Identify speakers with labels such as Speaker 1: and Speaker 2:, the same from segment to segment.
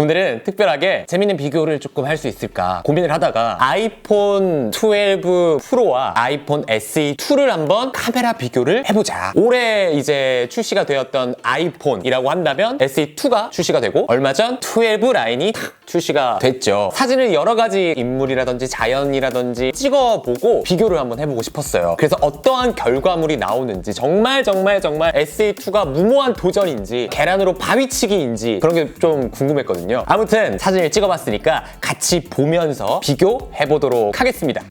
Speaker 1: 오늘은 특별하게 재밌는 비교를 조금 할 수 있을까 고민을 하다가 아이폰 12 프로와 아이폰 SE2를 한번 카메라 비교를 해보자. 올해 이제 출시가 되었던 아이폰이라고 한다면 SE2가 출시가 되고 얼마 전 12 라인이 탁 출시가 됐죠. 사진을 여러 가지 인물이라든지 자연이라든지 찍어보고 비교를 한번 해보고 싶었어요. 그래서 어떠한 결과물이 나오는지 정말 SE2가 무모한 도전인지 계란으로 바위치기인지 그런 게 좀 궁금했거든요. 아무튼 사진을 찍어봤으니까 같이 보면서 비교해보도록 하겠습니다.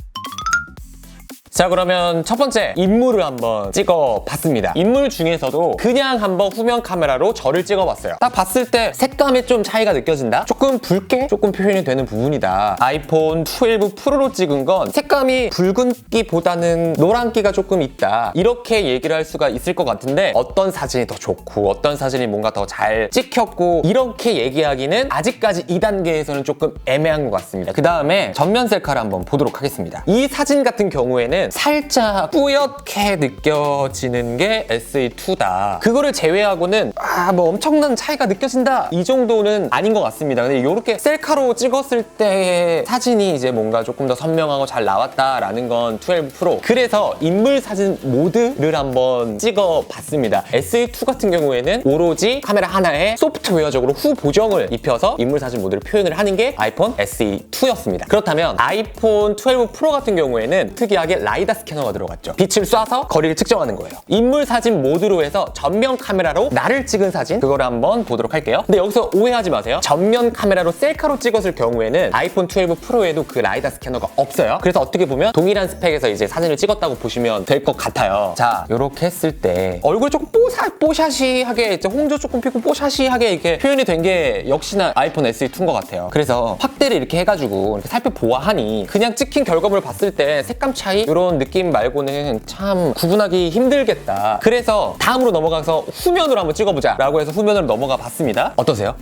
Speaker 1: 자, 그러면 첫 번째 인물을 한번 찍어봤습니다. 인물 중에서도 그냥 한번 후면 카메라로 저를 찍어봤어요. 딱 봤을 때 색감에 좀 차이가 느껴진다? 조금 붉게 조금 표현이 되는 부분이다. 아이폰 12 프로로 찍은 건 색감이 붉은기보다는 노란기가 조금 있다. 이렇게 얘기를 할 수가 있을 것 같은데 어떤 사진이 더 좋고 어떤 사진이 뭔가 더 잘 찍혔고 이렇게 얘기하기는 아직까지 2단계에서는 조금 애매한 것 같습니다. 그 다음에 전면 셀카를 한번 보도록 하겠습니다. 이 사진 같은 경우에는 살짝 뿌옇게 느껴지는 게 SE2다. 그거를 제외하고는 뭐 엄청난 차이가 느껴진다 이 정도는 아닌 것 같습니다. 근데 이렇게 셀카로 찍었을 때의 사진이 이제 뭔가 조금 더 선명하고 잘 나왔다라는 건 12 프로. 그래서 인물 사진 모드를 한번 찍어봤습니다. SE2 같은 경우에는 오로지 카메라 하나에 소프트웨어적으로 후보정을 입혀서 인물 사진 모드를 표현을 하는 게 아이폰 SE2였습니다. 그렇다면 아이폰 12 프로 같은 경우에는 특이하게 라이다 스캐너가 들어갔죠. 빛을 쏴서 거리를 측정하는 거예요. 인물 사진 모드로 해서 전면 카메라로 나를 찍은 사진 그거를 한번 보도록 할게요. 근데 여기서 오해하지 마세요. 전면 카메라로 셀카로 찍었을 경우에는 아이폰 12 프로에도 그 라이다 스캐너가 없어요. 그래서 어떻게 보면 동일한 스펙에서 이제 사진을 찍었다고 보시면 될 것 같아요. 자, 이렇게 했을 때 얼굴 조금 뽀샤시하게 이제 홍조 조금 피고 뽀샤시하게 이렇게 표현이 된 게 역시나 아이폰 SE2인 것 같아요. 그래서 확대를 이렇게 해가지고 이렇게 살펴보아하니 그냥 찍힌 결과물을 봤을 때 색감 차이 이런 느낌 말고는 참 구분하기 힘들겠다. 그래서 다음으로 넘어가서 후면으로 한번 찍어보자 라고 해서 후면으로 넘어가 봤습니다. 어떠세요?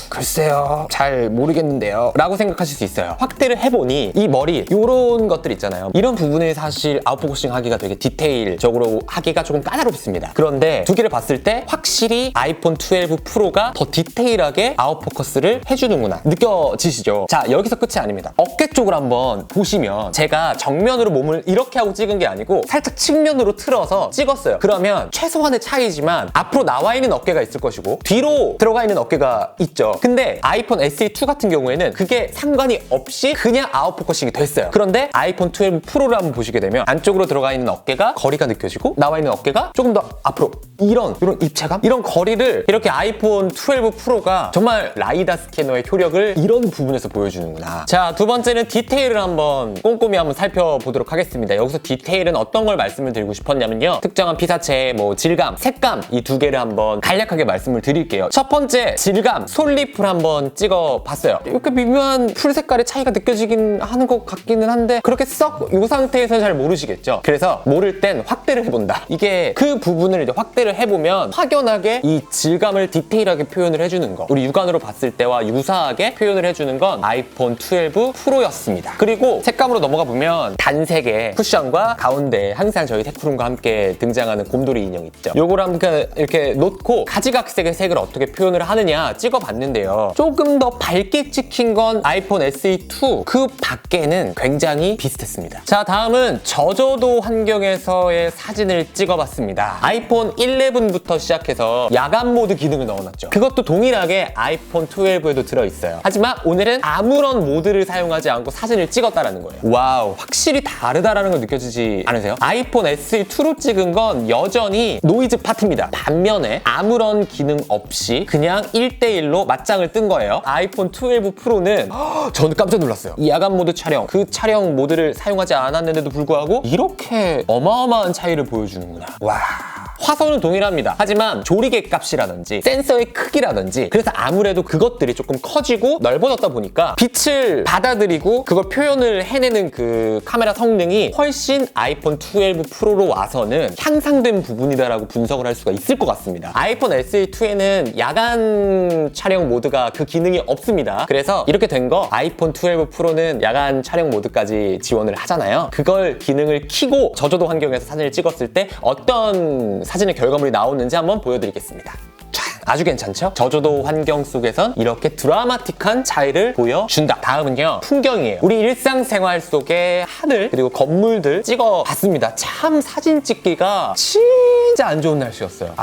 Speaker 1: 글쎄요, 잘 모르겠는데요 라고 생각하실 수 있어요. 확대를 해보니 이 머리 이런 것들 있잖아요. 이런 부분을 사실 아웃포커싱 하기가 되게 디테일적으로 하기가 조금 까다롭습니다. 그런데 두 개를 봤을 때 확실히 아이폰 12 프로가 더 디테일하게 아웃포커스를 해주는구나 느껴지시죠? 자, 여기서 끝이 아닙니다. 어깨 쪽을 한번 보시면 제가 정면으로 몸을 이렇게 하고 찍은 게 아니고 살짝 측면으로 틀어서 찍었어요. 그러면 최소한의 차이지만 앞으로 나와 있는 어깨가 있을 것이고 뒤로 들어가 있는 어깨가 있죠. 근데 아이폰 SE2 같은 경우에는 그게 상관이 없이 그냥 아웃포커싱이 됐어요. 그런데 아이폰 12 프로를 한번 보시게 되면 안쪽으로 들어가 있는 어깨가 거리가 느껴지고 나와 있는 어깨가 조금 더 앞으로 이런 입체감? 이런 거리를 이렇게 아이폰 12 프로가 정말 라이다 스캐너의 효력을 이런 부분에서 보여주는구나. 자, 두 번째는 디테일을 한번 꼼꼼히 한번 살펴보도록 하겠습니다. 여기서 디테일은 어떤 걸 말씀을 드리고 싶었냐면요. 특정한 피사체의 뭐 질감, 색감 이 두 개를 한번 간략하게 말씀을 드릴게요. 첫 번째, 질감, 솔잎을 한번 찍어봤어요. 이렇게 미묘한 풀 색깔의 차이가 느껴지긴 하는 것 같기는 한데 그렇게 썩 이 상태에서는 잘 모르시겠죠. 그래서 모를 땐 확대를 해본다. 이게 그 부분을 이제 확대를 해보면 확연하게 이 질감을 디테일하게 표현을 해주는 거, 우리 육안으로 봤을 때와 유사하게 표현을 해주는 건 아이폰 12 프로였습니다. 그리고 색감으로 넘어가 보면 단색의 쿠션과 가운데 항상 저희 색프름과 함께 등장하는 곰돌이 인형 있죠. 요걸 한번 이렇게 놓고 가지각색의 색을 어떻게 표현을 하느냐 찍어봤는데요. 조금 더 밝게 찍힌 건 아이폰 SE2 그 밖에는 굉장히 비슷했습니다. 자, 다음은 저조도 환경에서의 사진을 찍어봤습니다. 아이폰 11부터 시작해서 야간 모드 기능을 넣어놨죠. 그것도 동일하게 아이폰 12에도 들어있어요. 하지만 오늘은 아무런 모드를 사용하지 않고 사진을 찍었다라는 거예요. 와우, 확실히 다르다라는 걸 느껴지지 않으세요? 아이폰 SE2로 찍은 건 여전히 노이즈 파트입니다. 반면에 아무런 기능 없이 그냥 1대1로 맞짱을 뜬 거예요. 아이폰 12 프로는 저는 깜짝 놀랐어요. 이 야간 모드 촬영, 그 촬영 모드를 사용하지 않았는데도 불구하고 이렇게 어마어마한 차이를 보여주는구나. 와. 화소는 동일합니다. 하지만 조리개 값이라든지 센서의 크기라든지 그래서 아무래도 그것들이 조금 커지고 넓어졌다 보니까 빛을 받아들이고 그걸 표현을 해내는 그 카메라 성능이 훨씬 아이폰 12 프로로 와서는 향상된 부분이다라고 분석을 할 수가 있을 것 같습니다. 아이폰 SE2에는 야간 촬영 모드가 그 기능이 없습니다. 그래서 이렇게 된 거 아이폰 12 프로는 야간 촬영 모드까지 지원을 하잖아요. 그걸 기능을 켜고 저조도 환경에서 사진을 찍었을 때 어떤 사진의 결과물이 나오는지 한번 보여드리겠습니다. 아주 괜찮죠? 저조도 환경 속에선 이렇게 드라마틱한 차이를 보여준다. 다음은요, 풍경이에요. 우리 일상생활 속의 하늘 그리고 건물들 찍어봤습니다. 참 사진 찍기가 진짜 안 좋은 날씨였어요.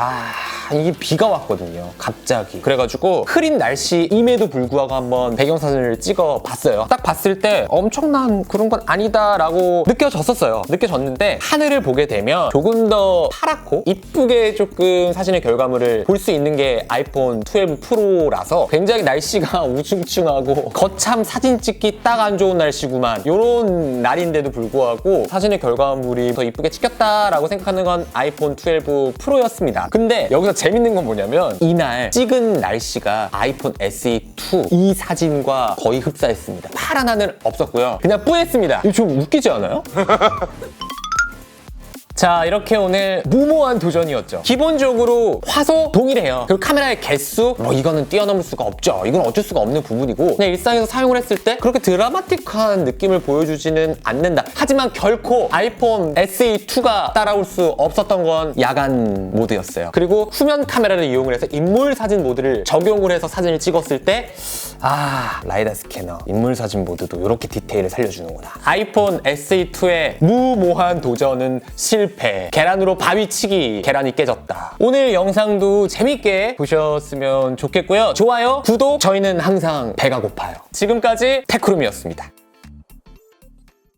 Speaker 1: 이게 비가 왔거든요, 갑자기. 그래가지고 흐린 날씨임에도 불구하고 한번 배경사진을 찍어봤어요. 딱 봤을 때 엄청난 그런 건 아니다라고 느껴졌는데 하늘을 보게 되면 조금 더 파랗고 이쁘게 조금 사진의 결과물을 볼 수 있는 게 아이폰 12 프로라서 굉장히 날씨가 우중충하고 거참 사진 찍기 딱 안 좋은 날씨구만, 이런 날인데도 불구하고 사진의 결과물이 더 이쁘게 찍혔다라고 생각하는 건 아이폰 12 프로였습니다. 근데 여기서 재밌는 건 뭐냐면 이날 찍은 날씨가 아이폰 SE2 이 사진과 거의 흡사했습니다. 파란 하늘 없었고요, 그냥 뿌했습니다. 이거 좀 웃기지 않아요? 자, 이렇게 오늘 무모한 도전이었죠. 기본적으로 화소 동일해요. 그리고 카메라의 개수, 이거는 뛰어넘을 수가 없죠. 이건 어쩔 수가 없는 부분이고 그냥 일상에서 사용을 했을 때 그렇게 드라마틱한 느낌을 보여주지는 않는다. 하지만 결코 아이폰 SE2가 따라올 수 없었던 건 야간 모드였어요. 그리고 후면 카메라를 이용을 해서 인물 사진 모드를 적용을 해서 사진을 찍었을 때 라이다 스캐너 인물 사진 모드도 이렇게 디테일을 살려주는구나. 아이폰 SE2의 무모한 도전은 실패. 계란으로 바위치기. 계란이 깨졌다. 오늘 영상도 재밌게 보셨으면 좋겠고요. 좋아요, 구독, 저희는 항상 배가 고파요. 지금까지 테크룸이었습니다.